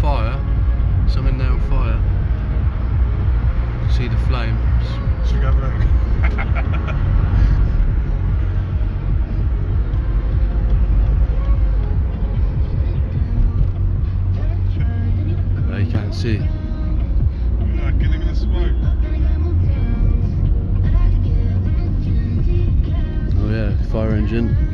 fire. Something there on fire. See the flames. Should we go have a look? There you can't see. No, getting in the smoke. Oh yeah, fire engine.